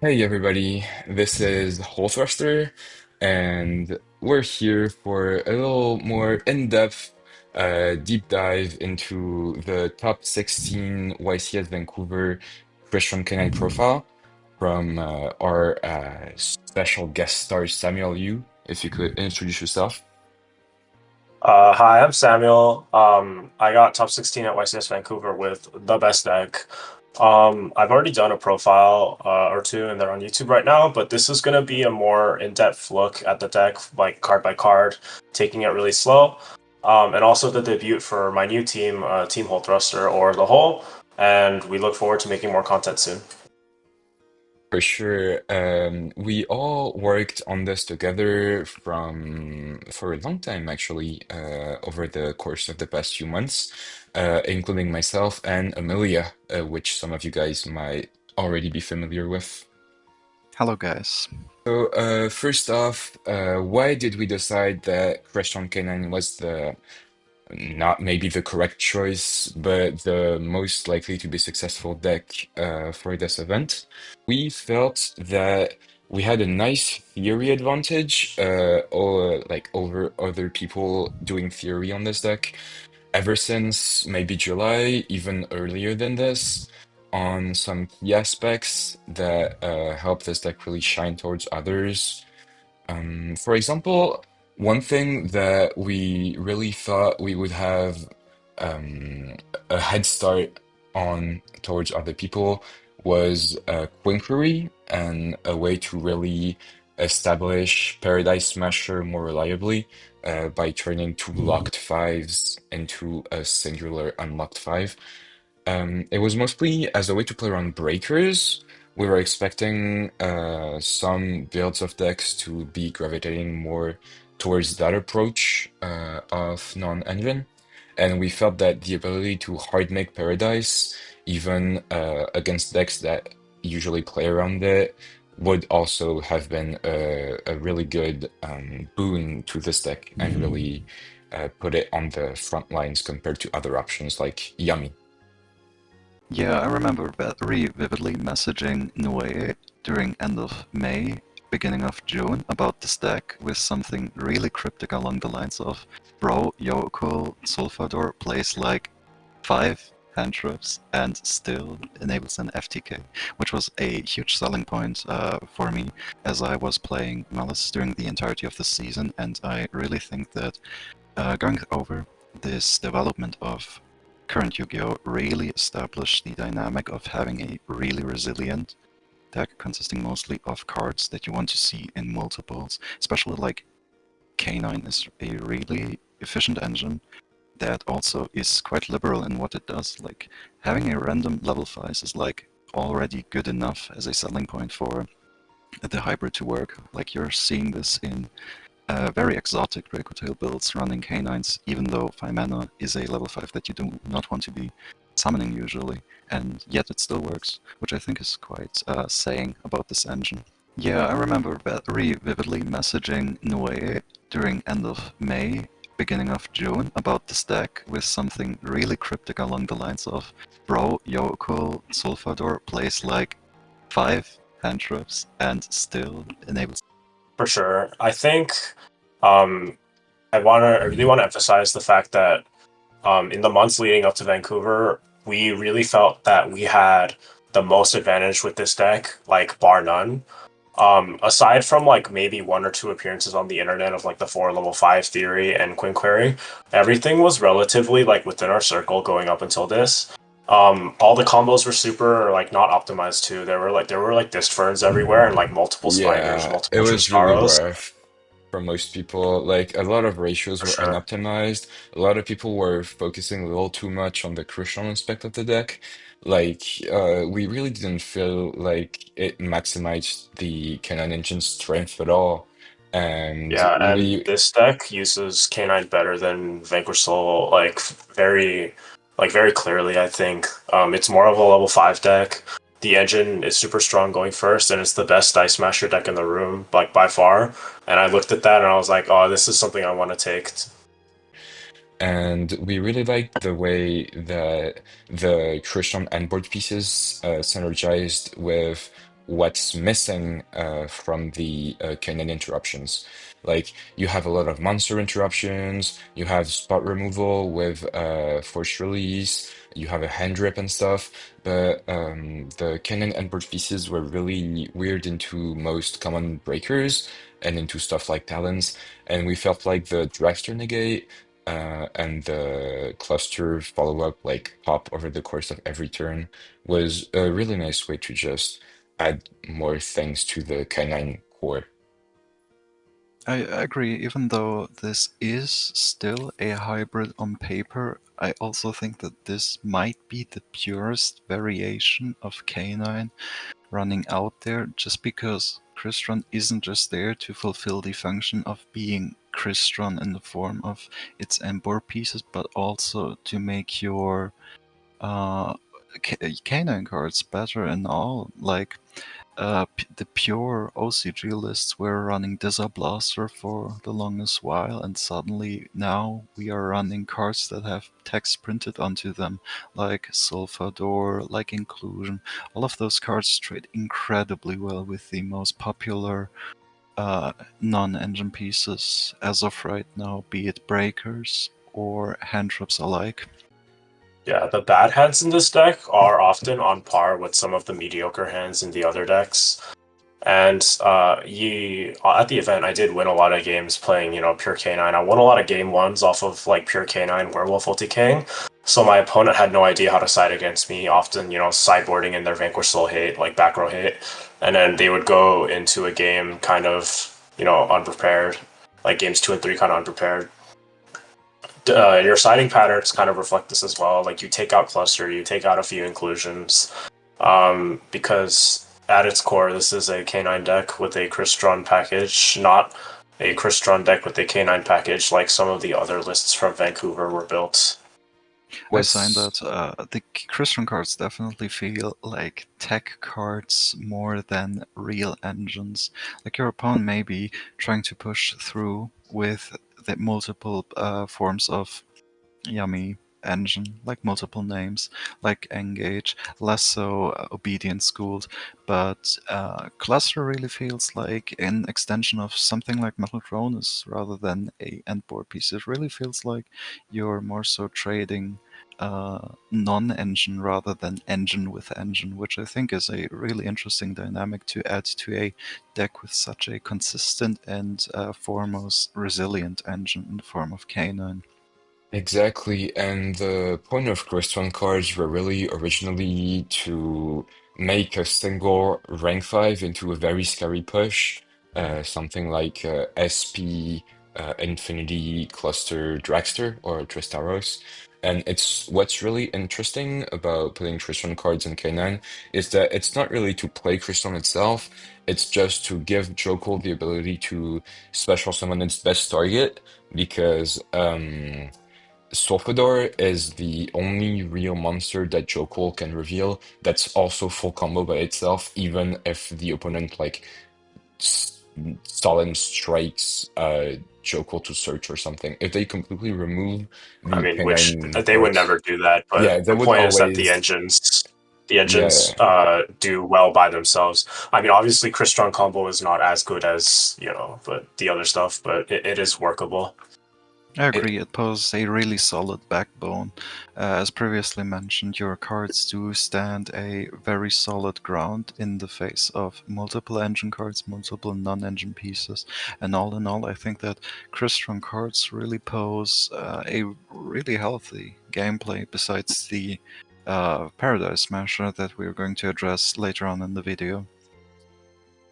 Hey everybody, this is Hole Thruster, and we're here for a little more in-depth deep dive into the top 16 YCS Vancouver Crystron Canine profile from our special guest star Samuel Yu. If you could introduce yourself. Hi, I'm Samuel. I got top 16 at YCS Vancouver with the best deck. I've already done a profile or two, and they're on YouTube right now, but this is going to be a more in-depth look at the deck, like card by card, taking it really slow. And also the debut for my new team, Team Hole Thruster or The Hole, and we look forward to making more content soon. For sure. We all worked on this together for a long time, actually, over the course of the past few months, including myself and Amelia, which some of you guys might already be familiar with. Hello, guys. So, first off, why did we decide that Crestron Canine was the not maybe the correct choice, but the most likely to be successful deck for this event? We felt that we had a nice theory advantage or like over other people doing theory on this deck ever since maybe July, even earlier than this, on some key aspects that help this deck really shine towards others. For example, one thing that we really thought we would have a head start on towards other people was Quinquery and a way to really establish Paradise Smasher more reliably by turning two locked fives into a singular unlocked five. It was mostly as a way to play around breakers. We were expecting some builds of decks to be gravitating more towards that approach of non-engine, and we felt that the ability to hard make Paradise, even against decks that usually play around it, would also have been a really good boon to this deck and really put it on the front lines compared to other options like Yummy. Yeah, I remember very vividly messaging Nue during end of May, beginning of June about this deck with something really cryptic along the lines of, bro, Yoko Sulfador plays like 5 cantrips and still enables an FTK, which was a huge selling point for me as I was playing Malice during the entirety of the season, and I really think that going over this development of current Yu-Gi-Oh! Really established the dynamic of having a really resilient deck consisting mostly of cards that you want to see in multiples, especially like K9 is a really efficient engine that also is quite liberal in what it does. Like having a random level 5 is like already good enough as a selling point for the hybrid to work. Like you're seeing this in very exotic Dracotail builds running canines, even though 5 mana is a level 5 that you do not want to be summoning usually, and yet it still works, which I think is quite saying about this engine. Yeah, I remember very vividly messaging Nue during end of May, beginning of June about this deck with something really cryptic along the lines of, bro, Yoko Sulfador plays like 5 cantrips and still enables. For sure. I think um, I really want to emphasize the fact that in the months leading up to Vancouver, we really felt that we had the most advantage with this deck, like bar none. Aside from like maybe one or two appearances on the internet of like the four level five theory and Quinquery, everything was relatively like within our circle going up until this. All the combos were super like not optimized too. There were like disc ferns everywhere and like multiple spiders, Yeah, it multiple was really Trustaros rough for most people. Like a lot of ratios for were sure. unoptimized. A lot of people were focusing a little too much on the crucial aspect of the deck. Like, we really didn't feel like it maximized the Cannon Engine's strength at all. And Yeah, and we, this deck uses K9 better than Vanquish Soul, like very clearly, I think. It's more of a level 5 deck. The engine is super strong going first, and it's the best Dice Smasher deck in the room, like by far. And I looked at that and I was like, oh, this is something I want to take. and we really liked the way that the Crystron and board pieces synergized with what's missing from the canine interruptions. Like you have a lot of monster interruptions, you have spot removal with force release, you have a hand rip and stuff, but the canine endboard pieces were really weird into most common breakers and into stuff like talons, and we felt like the dragster negate and the cluster follow-up like pop over the course of every turn was a really nice way to just add more things to the canine core. I agree, even though this is still a hybrid on paper, I also think that this might be the purest variation of Canine running out there, just because Crystron isn't just there to fulfill the function of being Crystron in the form of its Embor pieces, but also to make your uh, Canine cards better and all. Like, the pure OCG lists were running Blaster for the longest while, and suddenly now we are running cards that have text printed onto them, like Sulfador, like Inclusion. All of those cards trade incredibly well with the most popular non-engine pieces as of right now, be it breakers or hand traps alike. Yeah, the bad hands in this deck are often on par with some of the mediocre hands in the other decks. And at the event, I did win a lot of games playing, pure canine. I won a lot of game ones off of like pure canine werewolf ulti-king. So my opponent had no idea how to side against me. Often, sideboarding in their vanquish soul hate, like back row hate, and then they would go into a game kind of, unprepared, like games 2 and 3, kind of unprepared. Your siding patterns kind of reflect this as well. Like you take out cluster, you take out a few inclusions, because at its core, this is a canine deck with a Crystron package, not a Crystron deck with a canine package like some of the other lists from Vancouver were built. I signed What's that. The Crystron cards definitely feel like tech cards more than real engines. Like your opponent may be trying to push through with the multiple forms of yummy engine, like multiple names, like Engage, less so Obedient Schooled, but Cluster really feels like an extension of something like Metal Cronus rather than a endboard piece. It really feels like you're more so trading non-engine rather than engine with engine, which I think is a really interesting dynamic to add to a deck with such a consistent and foremost resilient engine in the form of Canine. Exactly, and the point of Crystron cards were really originally to make a single rank 5 into a very scary push, something like SP Infinity Cluster Dragster or Tristaros. And it's what's really interesting about putting Crystron cards in K9 is that it's not really to play Crystron itself, it's just to give Jokel the ability to special summon its best target because Sulfador is the only real monster that Jokel can reveal that's also full combo by itself, even if the opponent like s- Stalin strikes Jokel to search or something. If they completely remove I the mean, which canine they would cards, never do that, but yeah, they the would point is that always, the engines yeah. do well by themselves. I mean, obviously, Crystron combo is not as good as but the other stuff, but it is workable. I It, agree, it poses a really solid backbone. As previously mentioned, your cards do stand a very solid ground in the face of multiple engine cards, multiple non-engine pieces, and all in all, I think that Crystron cards really pose a really healthy gameplay besides the Paradise Smasher that we're going to address later on in the video.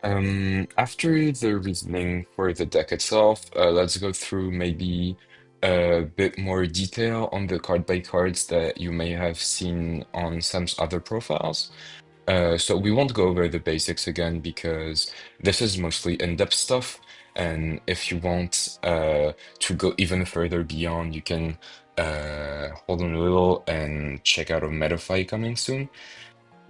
After the reasoning for the deck itself, let's go through maybe a bit more detail on the card by cards that you may have seen on Sam's other profiles. So we won't go over the basics again because this is mostly in-depth stuff, and if you want to go even further beyond, you can hold on a little and check out a Metafy coming soon.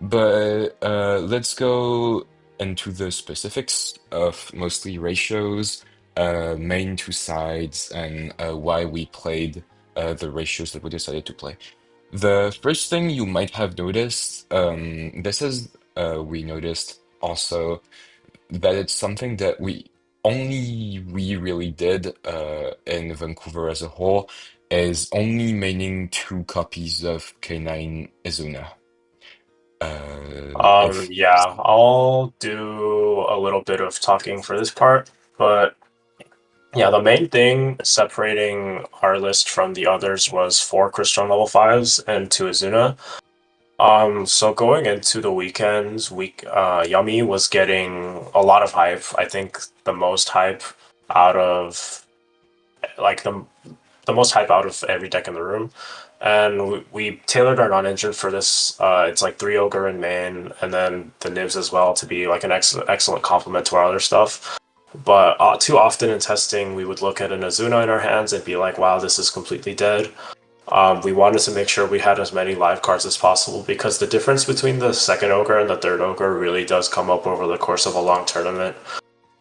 But let's go into the specifics of mostly ratios, main to sides, and why we played the ratios that we decided to play. The first thing you might have noticed, this is we noticed also that it's something that we really did in Vancouver as a whole is only maining two copies of K9 Izuna. If Yeah, I'll do a little bit of talking for this part, but yeah, the main thing separating our list from the others was four Crystron level fives and two Azuna. So going into the weekends, Yummy was getting a lot of hype. I think the most hype out of like the most hype out of every deck in the room. And we tailored our non-engine for this. It's like three ogre in main, and then the nibs as well to be like an excellent complement to our other stuff. But too often in testing, we would look at an Azuna in our hands and be like, "Wow, this is completely dead." We wanted to make sure we had as many live cards as possible because the difference between the second ogre and the third ogre really does come up over the course of a long tournament.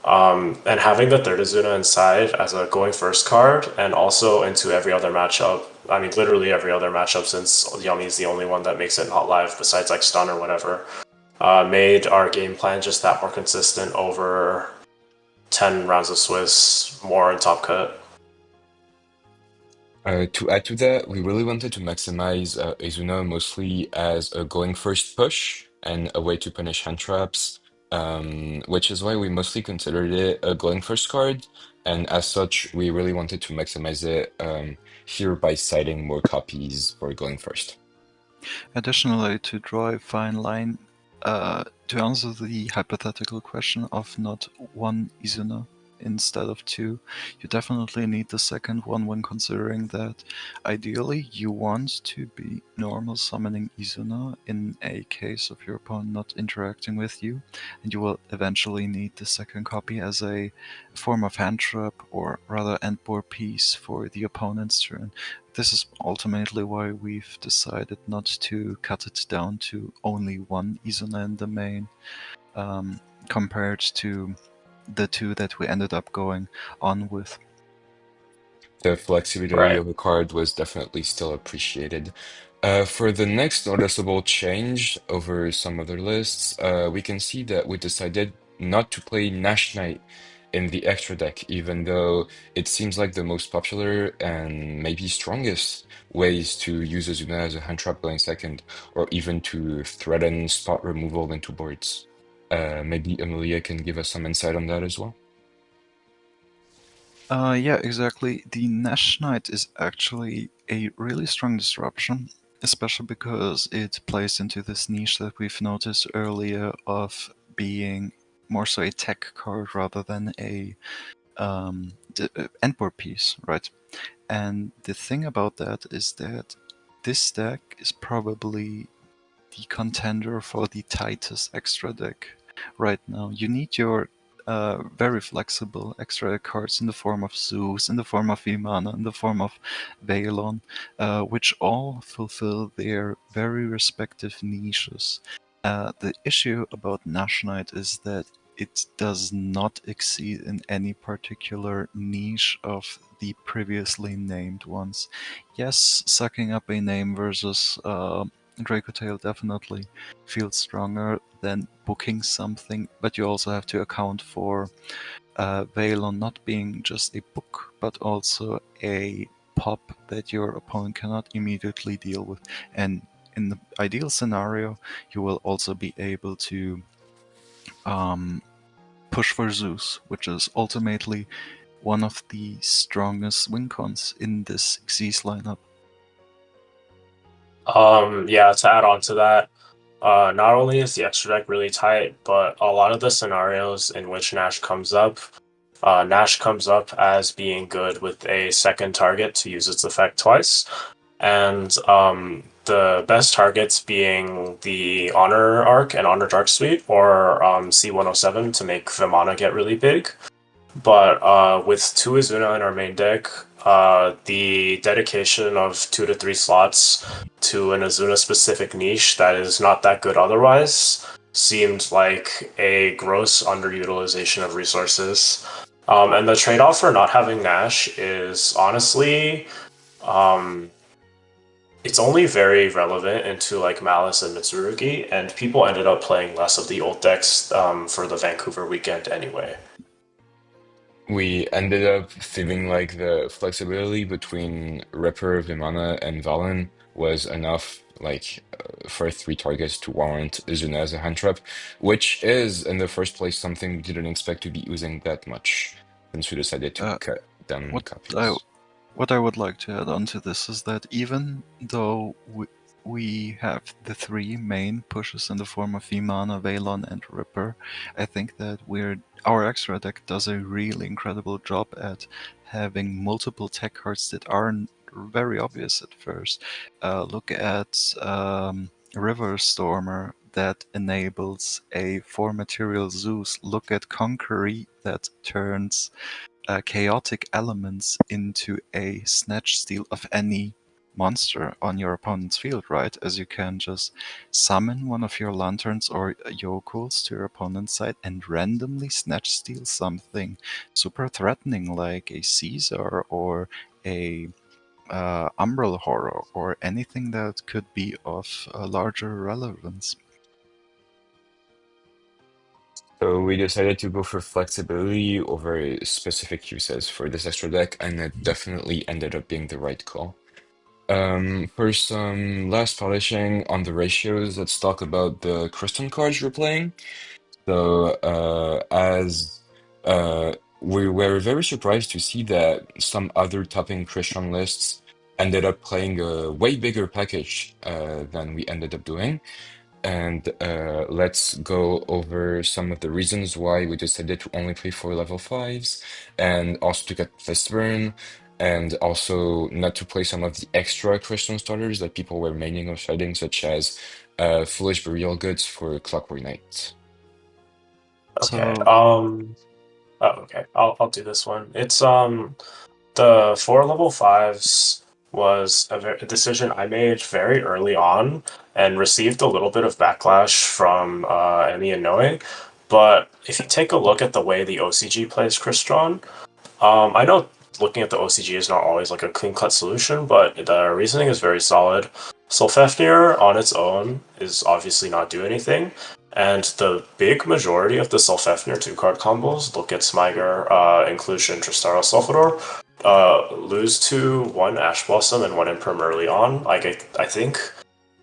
And having the third Azuna inside as a going first card and also into every other matchup, I mean, literally every other matchup since Yummy is the only one that makes it not live besides like stun or whatever, made our game plan just that more consistent over 10 rounds of Swiss, more in top cut. To add to that, we really wanted to maximize Izuna mostly as a going first push and a way to punish hand traps, which is why we mostly considered it a going first card. And as such, we really wanted to maximize it here by citing more copies for going first. Additionally, to draw a fine line, to answer the hypothetical question of not one Izuna instead of two, you definitely need the second one when considering that ideally you want to be normal summoning Izuna in a case of your opponent not interacting with you, and you will eventually need the second copy as a form of hand trap or rather end board piece for the opponent's turn. This is ultimately why we've decided not to cut it down to only one Izuna in the main, compared to the two that we ended up going on with. The flexibility Right. of the card was definitely still appreciated. For the next noticeable change over some other lists, we can see that we decided not to play Nash Knight in the extra deck, even though it seems like the most popular and maybe strongest ways to use Azuna as a hand trap going second, or even to threaten spot removal into boards. Maybe Amelia can give us some insight on that as well. Yeah, exactly. The Nash Knight is actually a really strong disruption, especially because it plays into this niche that we've noticed earlier of being more so a tech card rather than a endboard piece, right? And the thing about that is that this deck is probably the contender for the tightest extra deck right now. You need your very flexible extra cards in the form of Zeus, in the form of Vimana, in the form of Valon, which all fulfill their very respective niches. The issue about Nash Knight is that it does not exceed in any particular niche of the previously named ones. Yes, sucking up a name versus Dracotail definitely feels stronger than booking something, but you also have to account for Valon not being just a book, but also a pop that your opponent cannot immediately deal with. And in the ideal scenario, you will also be able to push for Zeus, which is ultimately one of the strongest win cons in this Xyz lineup. Yeah, to add on to that, not only is the extra deck really tight, but a lot of the scenarios in which Nash comes up as being good with a second target to use its effect twice, and the best targets being the Honor Arc and Honor Dark Suite, or C107 to make Vimana get really big. But with two Izuna in our main deck, the dedication of 2 to 3 slots to an Azuna specific niche that is not that good otherwise seemed like a gross underutilization of resources. And the trade off for not having Nash is honestly, um, it's only very relevant into like Malice and Mitsurugi, and people ended up playing less of the old decks for the Vancouver weekend anyway. We ended up feeling like the flexibility between Ripper, Vimana, and Valen was enough, like, for three targets to warrant Izuna as a hand trap, which is, in the first place, something we didn't expect to be using that much, since we decided to Uh, cut down what I copies. what I would like to add on to this is that even though we have the three main pushes in the form of Vimana, Valon, and Ripper, I think that our extra deck does a really incredible job at having multiple tech cards that aren't very obvious at first. Look at River Stormer that enables a 4 material Zeus. Look at Conquery that turns chaotic elements into a snatch steal of any monster on your opponent's field, right? As you can just summon one of your lanterns or yokels to your opponent's side and randomly snatch steal something super threatening like a Caesar or a Umbral Horror or anything that could be of larger relevance. So we decided to go for flexibility over specific uses for this extra deck, and it definitely ended up being the right call. For some last polishing on the ratios, let's talk about the Crystron cards we're playing. So, as we were very surprised to see that some other topping Crystron lists ended up playing a way bigger package than we ended up doing. And let's go over some of the reasons why we decided to only play for level fives, and also to get fist burn, and also not to play some of the extra Crystron starters that people were maining or shedding, such as Foolish Burial Goods for Clockwork Knight. Okay. So Oh, okay. I'll do this one. It's the four level fives was a decision I made very early on and received a little bit of backlash from Emmy and Noe. But if you take a look at the way the OCG plays Crystron, I know looking at the OCG is not always like a clean cut solution, but the reasoning is very solid. Sulfafnir on its own is obviously not do anything, and the big majority of the Sulfafnir 2 card combos, look at Smyger, Inclusion, Tristaro, Sulfador, lose to one Ash Blossom and one Imperm early on. Like I think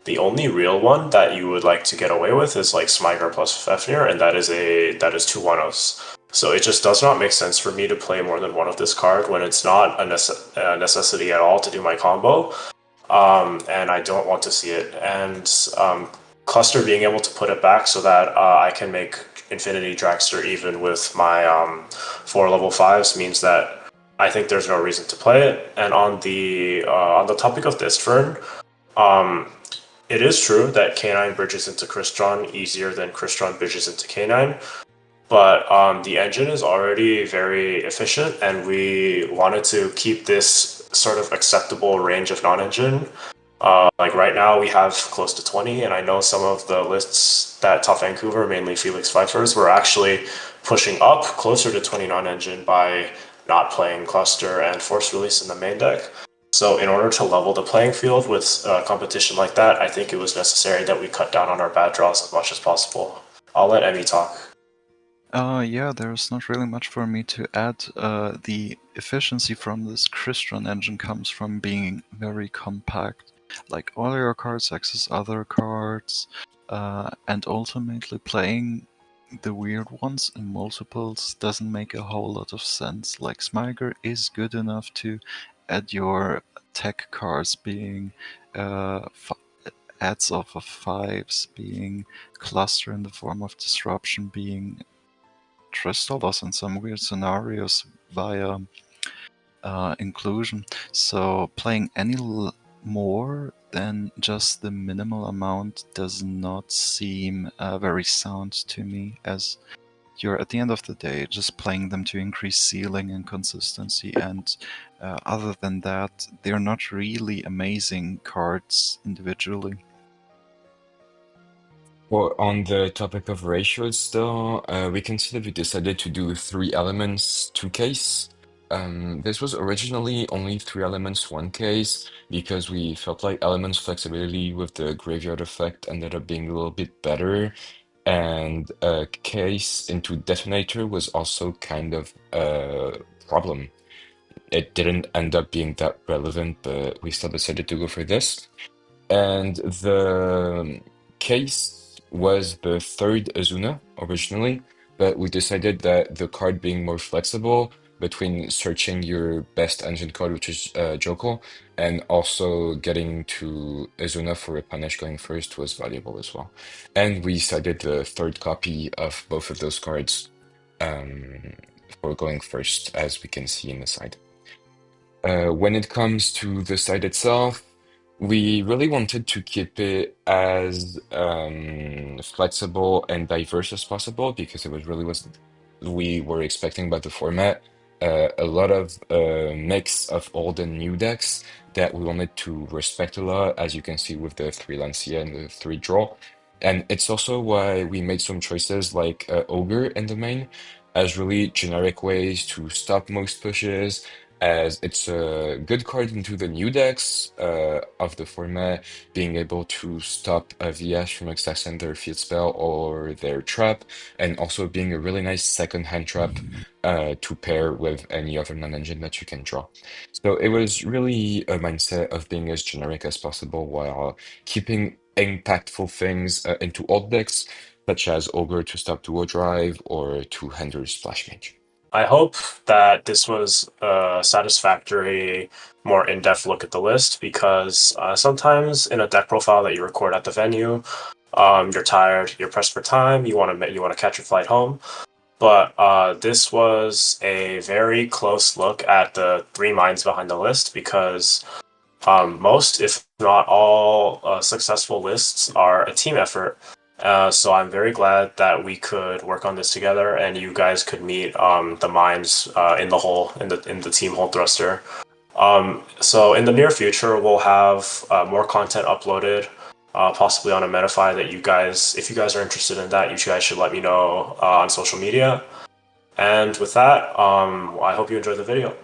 the only real one that you would like to get away with is like Smyger plus Fafnir, and that is 2 1-0s. So it just does not make sense for me to play more than one of this card when it's not a necessity at all to do my combo, and I don't want to see it. And Cluster being able to put it back so that I can make Infinity Dragster even with my 4 level 5s means that I think there's no reason to play it. And on the topic of this turn, um, it is true that K9 bridges into Crystron easier than Crystron bridges into K9, but the engine is already very efficient, and we wanted to keep this sort of acceptable range of non-engine. Like right now, we have close to 20, and I know some of the lists that Top Vancouver, mainly Felix Pfeiffer's, were actually pushing up closer to 20 non-engine by not playing Cluster and Force Release in the main deck. So, in order to level the playing field with competition like that, I think it was necessary that we cut down on our bad draws as much as possible. I'll let Emmy talk. Yeah, there's not really much for me to add. The efficiency from this Crystron engine comes from being very compact. Like all your cards access other cards, and ultimately playing the weird ones in multiples doesn't make a whole lot of sense. Like Smyger is good enough to add your tech cards being adds off of fives, being cluster in the form of disruption, being Tristolos in some weird scenarios via inclusion. So playing any more than just the minimal amount does not seem very sound to me, as you're at the end of the day just playing them to increase ceiling and consistency, and other than that they're not really amazing cards individually. Well, on the topic of ratios, though, we considered we decided to do three elements, two case. This was originally only three elements, one case, because we felt like elements flexibility with the graveyard effect ended up being a little bit better. And a case into detonator was also kind of a problem. It didn't end up being that relevant, but we still decided to go for this. And the case was the third Azuna originally, but we decided that the card being more flexible between searching your best engine card, which is Joko, and also getting to Azuna for a punish going first was valuable as well. And we decided the third copy of both of those cards um, for going first, as we can see in the side. When it comes to the site itself, we really wanted to keep it as flexible and diverse as possible because it was really what we were expecting by the format. A lot of mix of old and new decks that we wanted to respect a lot, as you can see with the three Lancia and the three draw. And it's also why we made some choices like Ogre in the main as really generic ways to stop most pushes as it's a good card into the new decks of the format, being able to stop a VS from accessing their field spell or their trap, and also being a really nice second hand trap to pair with any other non-engine that you can draw. So it was really a mindset of being as generic as possible while keeping impactful things into old decks, such as Ogre to stop duo drive or two-hander Splash Mage. I hope that this was a satisfactory, more in-depth look at the list because sometimes in a deck profile that you record at the venue, you're tired, you're pressed for time, you want to catch your flight home. But this was a very close look at the three minds behind the list because most, if not all, successful lists are a team effort. So I'm very glad that we could work on this together, and you guys could meet the minds in the team whole thruster. So in the near future, we'll have more content uploaded, possibly on a Metafy that you guys, if you guys are interested in that, you guys should let me know on social media. And with that, I hope you enjoyed the video.